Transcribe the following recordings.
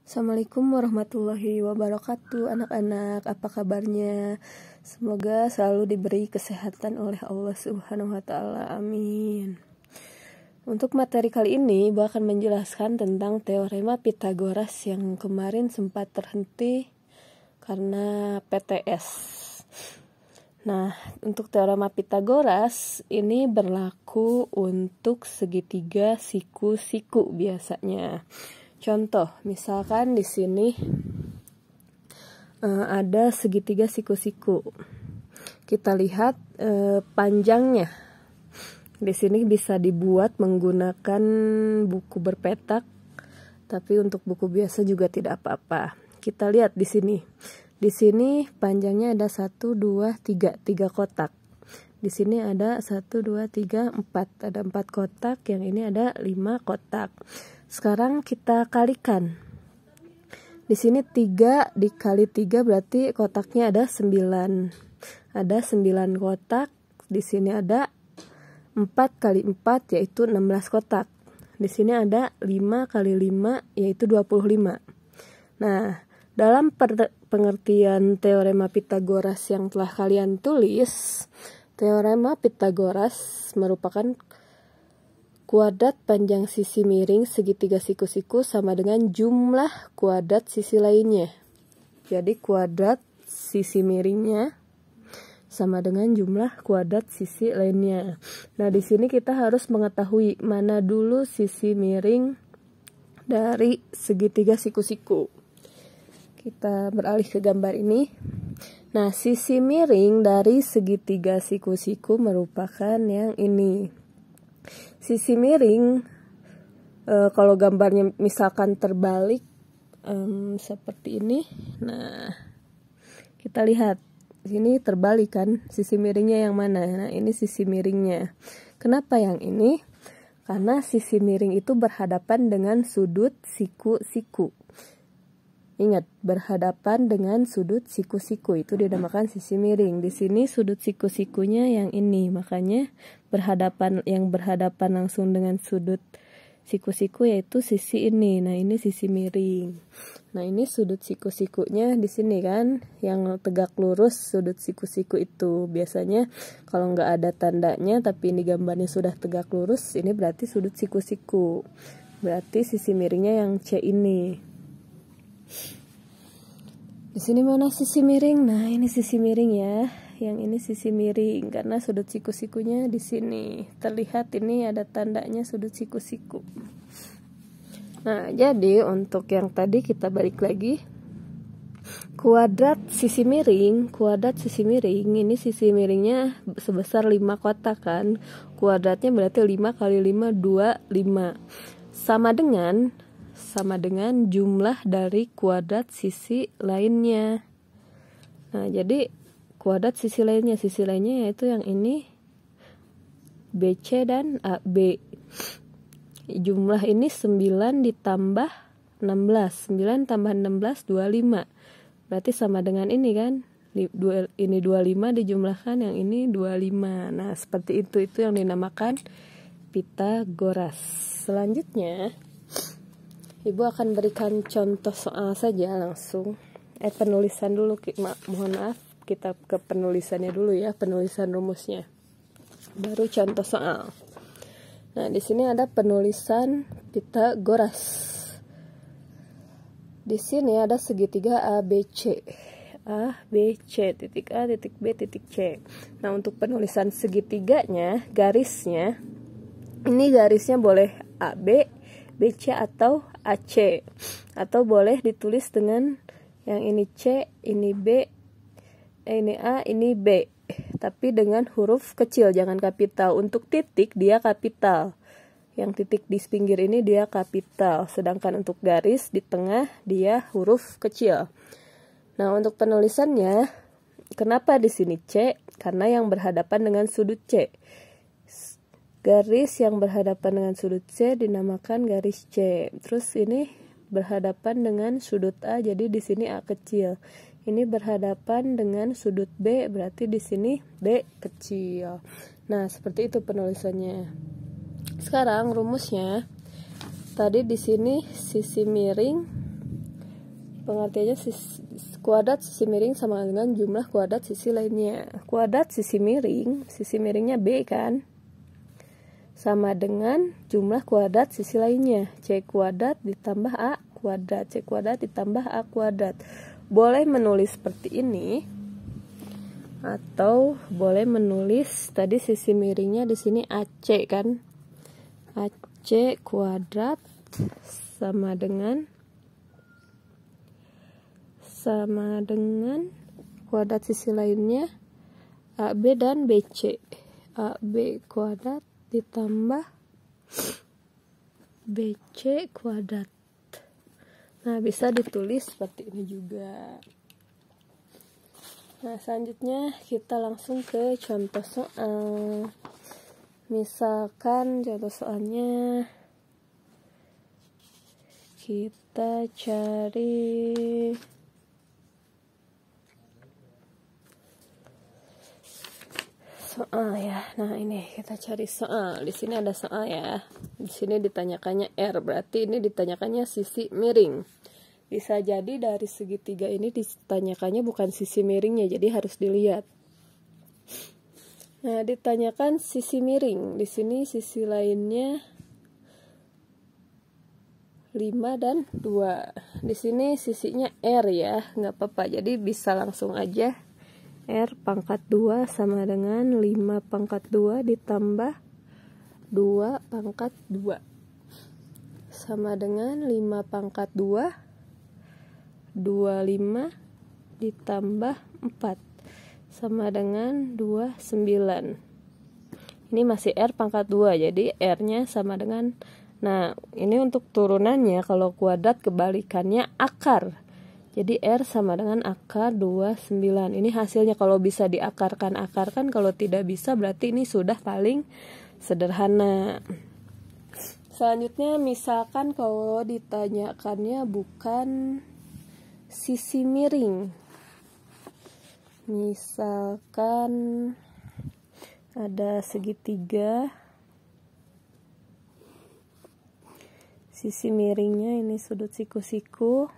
Assalamualaikum warahmatullahi wabarakatuh. Anak-anak, apa kabarnya? Semoga selalu diberi kesehatan oleh Allah Subhanahu wa Ta'ala. Amin. Untuk materi kali ini, Ibu akan menjelaskan tentang teorema Pythagoras yang kemarin sempat terhenti karena PTS. Nah, untuk teorema Pythagoras ini berlaku untuk segitiga siku-siku biasanya. Contoh, misalkan di sini ada segitiga siku-siku. Kita lihat panjangnya. Di sini bisa dibuat menggunakan buku berpetak, tapi untuk buku biasa juga tidak apa-apa. Kita lihat di sini. Di sini panjangnya ada 1, 2, 3 kotak. Di sini ada 1, 2, 3, 4. Ada 4 kotak, yang ini ada 5 kotak. Sekarang kita kalikan. Di sini 3 dikali 3 berarti kotaknya ada 9. Ada 9 kotak. Di sini ada 4 kali 4 yaitu 16 kotak. Di sini ada 5 kali 5 yaitu 25. Nah, dalam pengertian teorema Pythagoras yang telah kalian tulis, teorema Pythagoras merupakan kuadrat panjang sisi miring segitiga siku-siku sama dengan jumlah kuadrat sisi lainnya. Jadi kuadrat sisi miringnya sama dengan jumlah kuadrat sisi lainnya. Nah, di sini kita harus mengetahui mana dulu sisi miring dari segitiga siku-siku. Kita beralih ke gambar ini. Nah, sisi miring dari segitiga siku-siku merupakan yang ini. Sisi miring, kalau gambarnya misalkan terbalik seperti ini, nah kita lihat sini terbalik kan, sisi miringnya yang mana? Nah, ini sisi miringnya. Kenapa yang ini? Karena sisi miring itu berhadapan dengan sudut siku-siku. Ingat, berhadapan dengan sudut siku-siku itu dinamakan sisi miring. Di sini sudut siku-sikunya yang ini, makanya yang berhadapan langsung dengan sudut siku-siku yaitu sisi ini. Nah, ini sisi miring. Nah, ini sudut siku-sikunya di sini kan, yang tegak lurus sudut siku-siku itu. Biasanya kalau nggak ada tandanya tapi ini gambarnya sudah tegak lurus, ini berarti sudut siku-siku. Berarti sisi miringnya yang C ini. Di sini mana sisi miring? Nah, ini sisi miring ya. Yang ini sisi miring karena sudut siku-sikunya di sini. Terlihat ini ada tandanya sudut siku-siku. Nah, jadi untuk yang tadi kita balik lagi. Kuadrat sisi miring ini sisi miringnya sebesar 5 kotak kan. Kuadratnya berarti 5 kali 5 25. Sama dengan jumlah dari kuadrat sisi lainnya. Nah, jadi kuadrat sisi lainnya yaitu yang ini BC dan AB. Jumlah ini 9 ditambah 16. 9 tambah 16 25. Berarti sama dengan ini kan? Ini 25 dijumlahkan, yang ini 25. Nah, seperti itu yang dinamakan Pythagoras. Selanjutnya Ibu akan berikan contoh soal saja langsung. Penulisan dulu, mohon maaf, kita ke penulisannya dulu ya, penulisan rumusnya. Baru contoh soal. Nah, di sini ada penulisan Pythagoras. Di sini ada segitiga ABC. ABC, titik A, titik B, titik C. Nah, untuk penulisan segitiganya, garisnya, ini garisnya boleh AB, BC atau AC, atau boleh ditulis dengan yang ini C, ini B, ini A, ini B, tapi dengan huruf kecil, jangan kapital. Untuk titik dia kapital, yang titik di pinggir ini dia kapital, sedangkan untuk garis di tengah dia huruf kecil. Nah, untuk penulisannya, kenapa di sini C? Karena yang berhadapan dengan sudut C. Garis yang berhadapan dengan sudut C dinamakan garis C. Terus ini berhadapan dengan sudut A, jadi di sini A kecil. Ini berhadapan dengan sudut B, berarti di sini B kecil. Nah, seperti itu penulisannya. Sekarang rumusnya. Tadi di sini sisi miring Pengertiannya kuadrat sisi miring sama dengan jumlah kuadrat sisi lainnya. Kuadrat sisi miringnya B kan, sama dengan jumlah kuadrat sisi lainnya. C kuadrat ditambah A kuadrat. C kuadrat ditambah A kuadrat. Boleh menulis seperti ini, atau boleh menulis tadi sisi miringnya di sini AC kan. AC kuadrat sama dengan kuadrat sisi lainnya AB dan BC. AB kuadrat ditambah BC kuadrat. Nah, bisa ditulis seperti ini juga. Nah, selanjutnya kita langsung ke contoh soal. Misalkan contoh soalnya kita cari soal ya. Nah, ini kita cari soal. Di sini ada soal ya. Di sini ditanyakannya R, berarti ini ditanyakannya sisi miring. Bisa jadi dari segitiga ini ditanyakannya bukan sisi miringnya, jadi harus dilihat. Nah, ditanyakan sisi miring. Di sini sisi lainnya 5 dan 2. Di sini sisinya R ya, nggak apa-apa. Jadi bisa langsung aja R pangkat 2 sama dengan 5 pangkat 2 ditambah 2 pangkat 2 sama dengan 5 pangkat 2 25 ditambah 4 sama dengan 29. Ini masih R pangkat 2, jadi R nya sama dengan, nah ini untuk turunannya, kalau kuadrat kebalikannya akar. Jadi R sama dengan akar 29. Ini hasilnya. Kalau bisa diakarkan, kalau tidak bisa berarti ini sudah paling sederhana. Selanjutnya misalkan kalau ditanyakannya bukan sisi miring. Misalkan ada segitiga, sisi miringnya ini sudut siku-siku.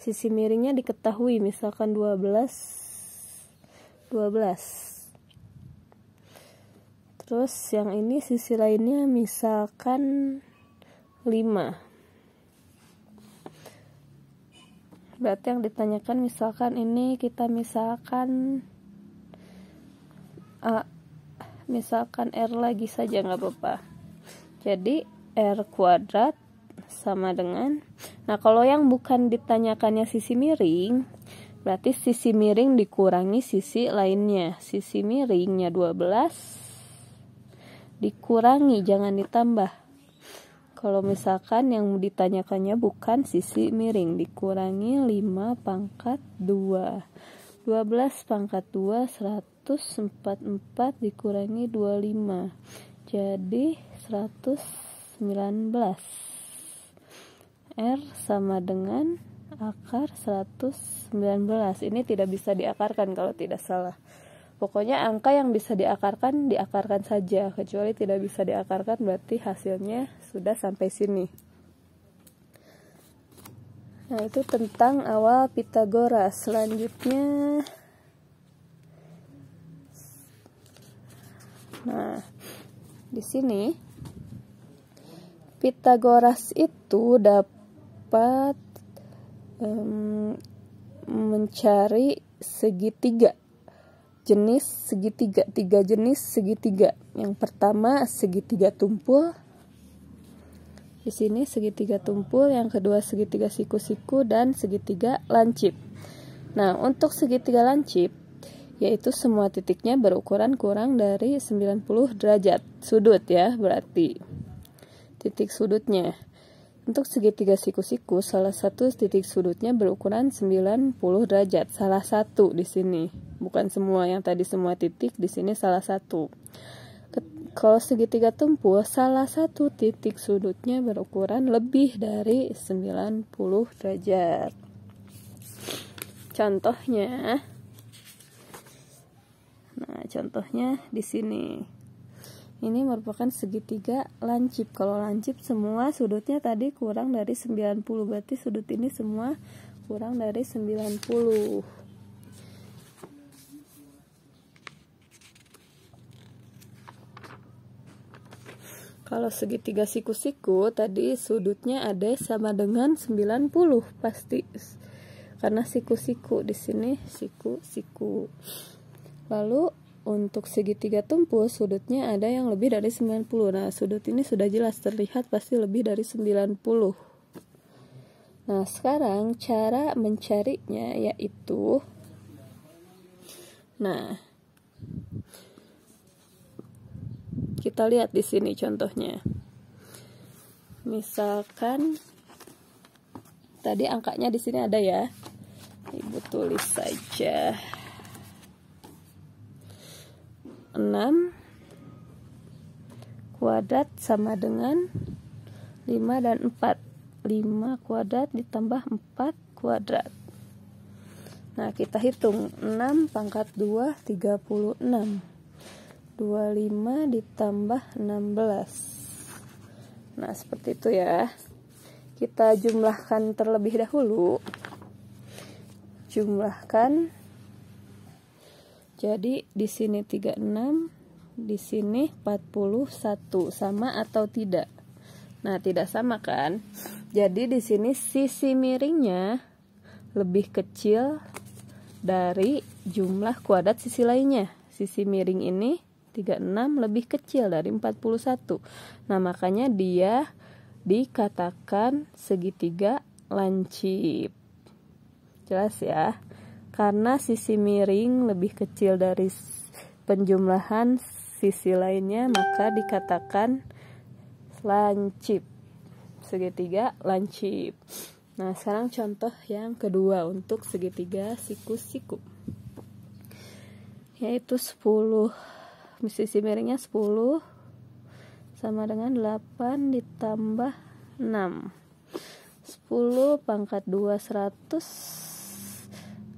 Sisi miringnya diketahui, misalkan 12. Terus yang ini sisi lainnya misalkan 5. Berarti yang ditanyakan misalkan ini kita misalkan A, misalkan R lagi saja nggak apa-apa. Jadi R kuadrat sama dengan, nah kalau yang bukan ditanyakannya sisi miring, berarti sisi miring dikurangi sisi lainnya. Sisi miringnya 12 dikurangi, jangan ditambah. Kalau misalkan yang ditanyakannya bukan sisi miring, dikurangi 5 pangkat 2. 12 pangkat 2 144 dikurangi 25. Jadi 119. R sama dengan akar 119. Ini tidak bisa diakarkan kalau tidak salah. Pokoknya angka yang bisa diakarkan saja. Kecuali tidak bisa diakarkan berarti hasilnya sudah sampai sini. Nah, itu tentang awal Pitagoras. Selanjutnya, nah di sini Pitagoras itu dapat mencari segitiga, jenis segitiga, 3 jenis segitiga. Yang pertama segitiga tumpul, di sini segitiga tumpul. Yang kedua segitiga siku-siku dan segitiga lancip. Nah, untuk segitiga lancip, yaitu semua titiknya berukuran kurang dari 90 derajat sudut ya, berarti titik sudutnya. Untuk segitiga siku-siku, salah satu titik sudutnya berukuran 90 derajat. Salah satu di sini, bukan semua. Yang tadi semua titik, di sini salah satu. Kalau segitiga tumpul, salah satu titik sudutnya berukuran lebih dari 90 derajat. Contohnya, nah contohnya di sini. Ini merupakan segitiga lancip. Kalau lancip semua sudutnya tadi kurang dari 90, berarti sudut ini semua kurang dari 90. Kalau segitiga siku-siku tadi sudutnya ada sama dengan 90 pasti. Karena siku-siku di sini siku-siku. Lalu untuk segitiga tumpul sudutnya ada yang lebih dari 90. Nah, sudut ini sudah jelas terlihat pasti lebih dari 90. Nah, sekarang cara mencarinya yaitu kita lihat di sini contohnya. Misalkan tadi angkanya di sini ada ya. Ibu tulis saja. 6 kuadrat sama dengan 5 dan 4. 5 kuadrat ditambah 4 kuadrat. Nah, kita hitung 6 pangkat 2 36. 25 ditambah 16. Nah, seperti itu ya. Kita jumlahkan terlebih dahulu. Jumlahkan. Jadi di sini 36, di sini 41. Sama atau tidak? Nah, tidak sama kan? Jadi di sini sisi miringnya lebih kecil dari jumlah kuadrat sisi lainnya. Sisi miring ini 36 lebih kecil dari 41. Nah, makanya dia dikatakan segitiga lancip. Jelas ya? Karena sisi miring lebih kecil dari penjumlahan sisi lainnya, maka dikatakan lancip. Segitiga lancip. Nah, sekarang contoh yang kedua untuk segitiga siku-siku. Yaitu 10. Sisi miringnya 10 sama dengan 8 ditambah 6. 10 pangkat 2 100.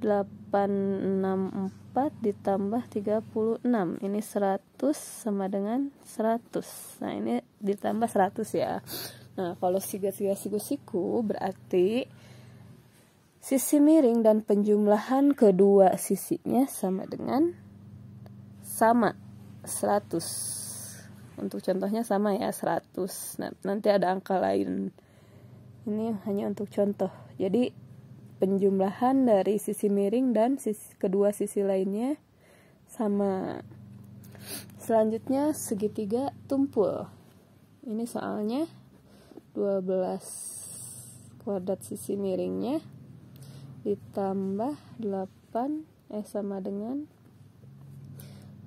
864 ditambah 36. Ini 100 sama dengan 100. Nah, ini ditambah 100 ya. Nah, kalau segitiga siku-siku berarti sisi miring dan penjumlahan kedua sisinya sama dengan 100. Untuk contohnya sama ya, 100. Nah, nanti ada angka lain. Ini hanya untuk contoh. Jadi penjumlahan dari sisi miring dan kedua sisi lainnya sama. Selanjutnya segitiga tumpul. Ini soalnya 12 kuadrat sisi miringnya ditambah 8 sama dengan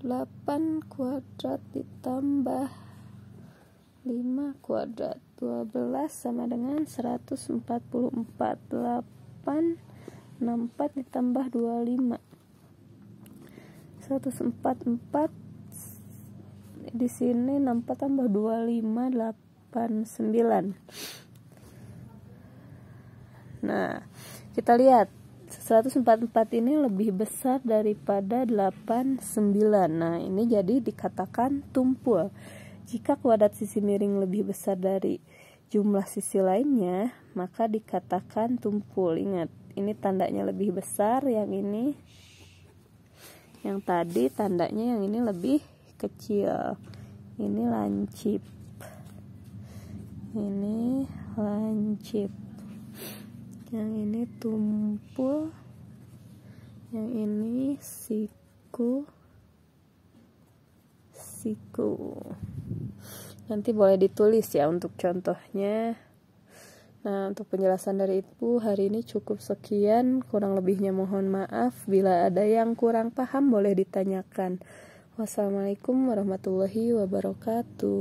8 kuadrat ditambah 5 kuadrat. 12 sama dengan 144. 64 ditambah 25. 144 di sini 64 tambah 25 89. Nah, kita lihat 144 ini lebih besar daripada 89. Nah, ini jadi dikatakan tumpul. Jika kuadrat sisi miring lebih besar dari jumlah sisi lainnya, maka dikatakan tumpul. Ingat, ini tandanya lebih besar, yang ini, yang tadi tandanya yang ini lebih kecil. Ini lancip. Ini lancip. Yang ini tumpul. Yang ini siku. Nanti boleh ditulis ya untuk contohnya. Nah, untuk penjelasan dari Ibu hari ini cukup sekian. Kurang lebihnya mohon maaf. Bila ada yang kurang paham boleh ditanyakan. Wassalamualaikum warahmatullahi wabarakatuh.